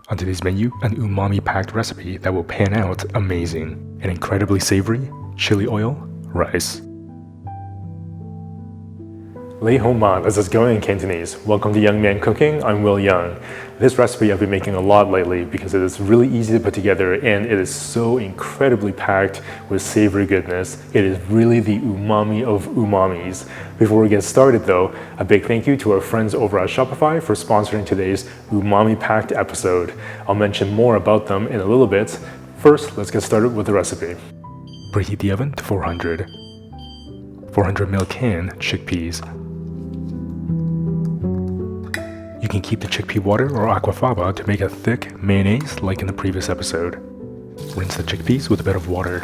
On today's menu, an umami-packed recipe that will pan out amazing. An incredibly savory chili oil rice. Lei Hong Ma, this is going in Cantonese. Welcome to Young Man Cooking, I'm Will Yeung. This recipe I've been making a lot lately because it is really easy to put together and it is so incredibly packed with savory goodness. It is really the umami of umamis. Before we get started though, a big thank you to our friends over at Shopify for sponsoring today's umami-packed episode. I'll mention more about them in a little bit. First, let's get started with the recipe. Preheat the oven to 400. 400 ml can chickpeas. You can keep the chickpea water or aquafaba to make a thick mayonnaise like in the previous episode. Rinse the chickpeas with a bit of water.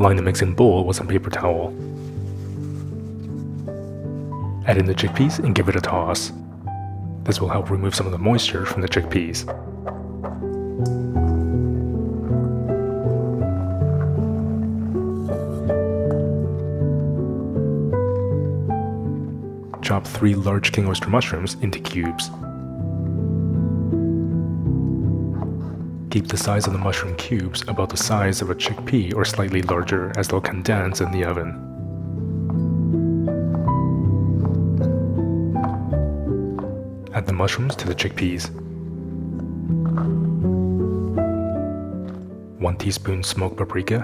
Line the mixing bowl with some paper towel. Add in the chickpeas and give it a toss. This will help remove some of the moisture from the chickpeas. Chop 3 large king oyster mushrooms into cubes. Keep the size of the mushroom cubes about the size of a chickpea or slightly larger, as they'll condense in the oven. Add the mushrooms to the chickpeas. 1 teaspoon smoked paprika.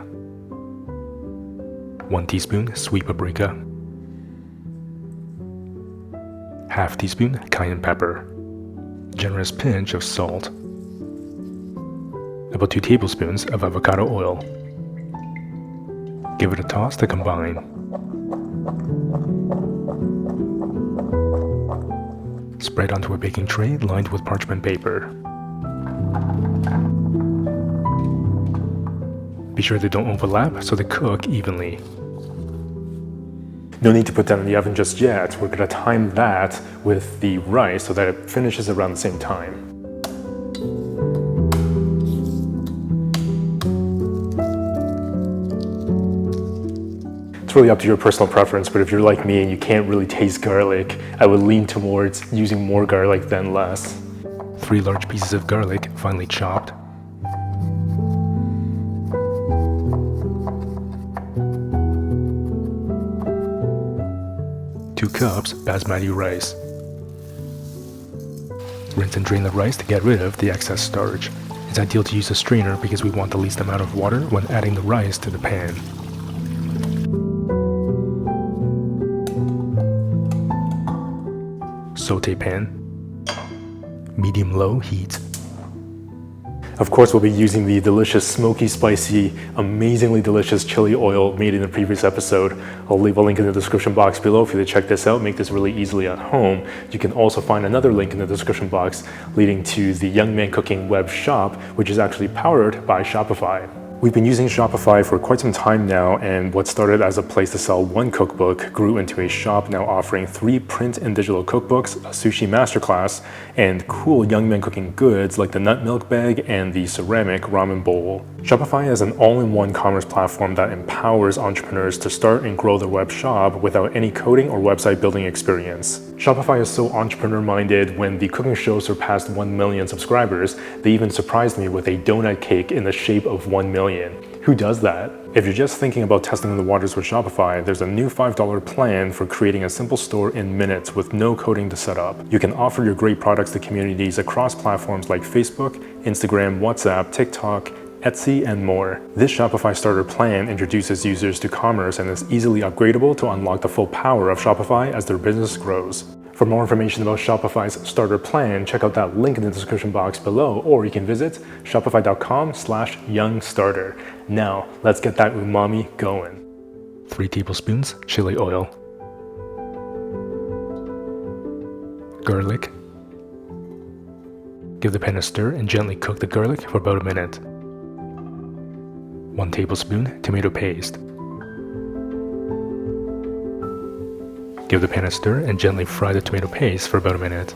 1 teaspoon sweet paprika. Half teaspoon cayenne pepper, generous pinch of salt, about 2 tablespoons of avocado oil. Give it a toss to combine. Spread onto a baking tray lined with parchment paper. Be sure they don't overlap so they cook evenly. No need to put that in the oven just yet. We're going to time that with the rice so that it finishes around the same time. It's really up to your personal preference, but if you're like me and you can't really taste garlic, I would lean towards using more garlic than less. 3 large pieces of garlic, finely chopped. 2 cups basmati rice. Rinse and drain the rice to get rid of the excess starch. It's ideal to use a strainer because we want the least amount of water when adding the rice to the pan. Sauté pan. Medium-low heat. Of course, we'll be using the delicious, smoky, spicy, amazingly delicious chili oil made in the previous episode. I'll leave a link in the description box below for you to check this out, make this really easily at home. You can also find another link in the description box leading to the Young Man Cooking web shop, which is actually powered by Shopify. We've been using Shopify for quite some time now, and what started as a place to sell 1 cookbook grew into a shop now offering 3 print and digital cookbooks, a sushi masterclass, and cool young man cooking goods like the nut milk bag and the ceramic ramen bowl. Shopify is an all-in-one commerce platform that empowers entrepreneurs to start and grow their web shop without any coding or website building experience. Shopify is so entrepreneur-minded, when the cooking show surpassed 1 million subscribers, they even surprised me with a donut cake in the shape of 1 million. Who does that? If you're just thinking about testing the waters with Shopify, there's a new $5 plan for creating a simple store in minutes with no coding to set up. You can offer your great products to communities across platforms like Facebook, Instagram, WhatsApp, TikTok, Etsy, and more. This Shopify starter plan introduces users to commerce and is easily upgradable to unlock the full power of Shopify as their business grows. For more information about Shopify's starter plan, check out that link in the description box below, or you can visit shopify.com/youngstarter. Now, let's get that umami going. 3 tablespoons chili oil. Garlic. Give the pan a stir and gently cook the garlic for about a minute. 1 tablespoon tomato paste. Give the pan a stir and gently fry the tomato paste for about a minute.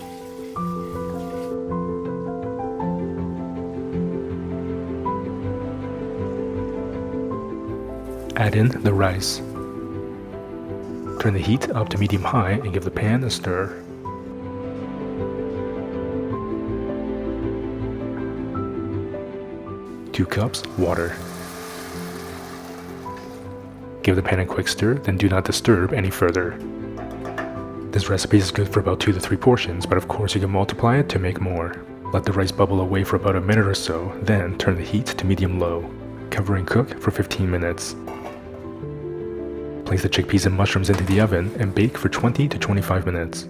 Add in the rice. Turn the heat up to medium-high and give the pan a stir. Two cups water. Give the pan a quick stir, then do not disturb any further. This recipe is good for about 2 to 3 portions, but of course you can multiply it to make more. Let the rice bubble away for about a minute or so, then turn the heat to medium-low. Cover and cook for 15 minutes. Place the chickpeas and mushrooms into the oven and bake for 20 to 25 minutes.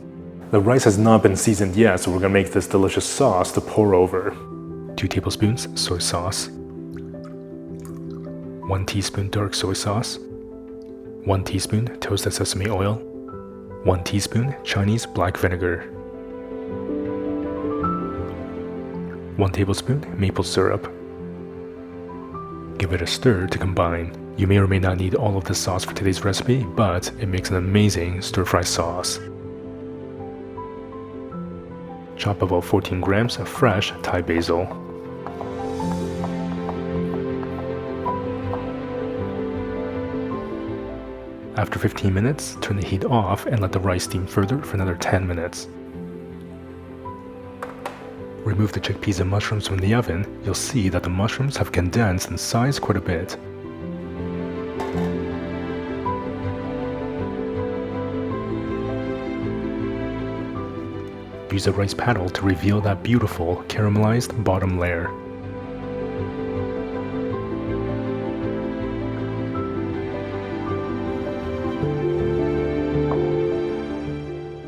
The rice has not been seasoned yet, so we're going to make this delicious sauce to pour over. 2 tablespoons soy sauce. 1 teaspoon dark soy sauce. 1 teaspoon toasted sesame oil. 1 teaspoon Chinese black vinegar. 1 tablespoon maple syrup. Give it a stir to combine. You may or may not need all of this sauce for today's recipe, but it makes an amazing stir-fry sauce. Chop about 14 grams of fresh Thai basil. After 15 minutes, turn the heat off and let the rice steam further for another 10 minutes. Remove the chickpeas and mushrooms from the oven. You'll see that the mushrooms have condensed in size quite a bit. Use a rice paddle to reveal that beautiful caramelized bottom layer.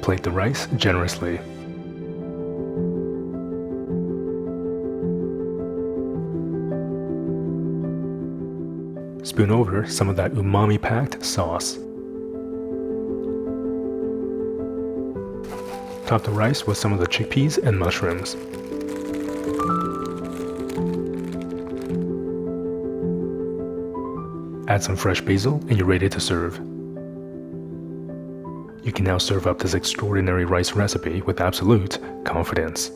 Plate the rice generously. Spoon over some of that umami-packed sauce. Top the rice with some of the chickpeas and mushrooms. Add some fresh basil and you're ready to serve. You can now serve up this extraordinary rice recipe with absolute confidence.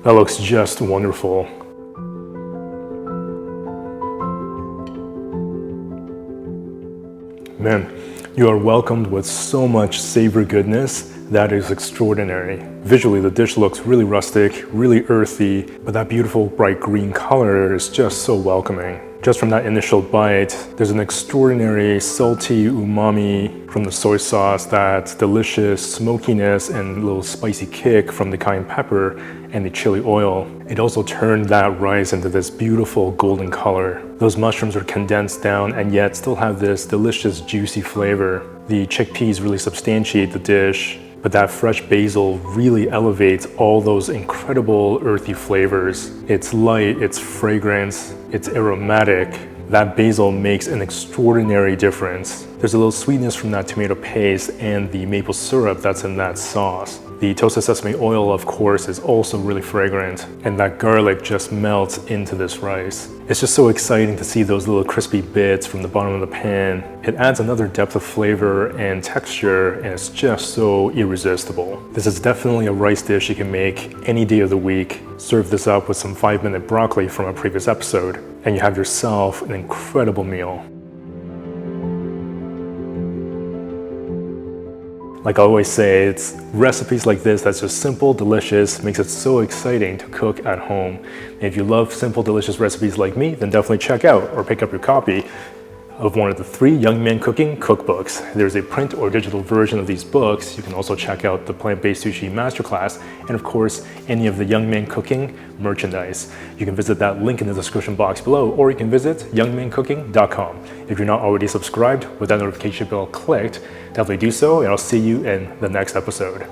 That looks just wonderful. Man, you are welcomed with so much savory goodness that is extraordinary. Visually, the dish looks really rustic, really earthy, but that beautiful bright green color is just so welcoming. Just from that initial bite, there's an extraordinary salty umami from the soy sauce, that delicious smokiness and little spicy kick from the cayenne pepper and the chili oil. It also turned that rice into this beautiful golden color. Those mushrooms are condensed down and yet still have this delicious juicy flavor. The chickpeas really substantiate the dish, but that fresh basil really elevates all those incredible earthy flavors. It's light, it's fragrant, it's aromatic. That basil makes an extraordinary difference. There's a little sweetness from that tomato paste and the maple syrup that's in that sauce. The toasted sesame oil, of course, is also really fragrant, and that garlic just melts into this rice. It's just so exciting to see those little crispy bits from the bottom of the pan. It adds another depth of flavor and texture, and it's just so irresistible. This is definitely a rice dish you can make any day of the week. Serve this up with some 5-minute broccoli from a previous episode, and you have yourself an incredible meal. Like I always say, it's recipes like this that's just simple, delicious, makes it so exciting to cook at home. And if you love simple, delicious recipes like me, then definitely check out or pick up your copy of one of the 3 Young Man Cooking cookbooks. There's a print or digital version of these books. You can also check out the Plant-Based Sushi Masterclass, and of course, any of the Young Man Cooking merchandise. You can visit that link in the description box below, or you can visit youngmancooking.com. If you're not already subscribed with that notification bell clicked, definitely do so, and I'll see you in the next episode.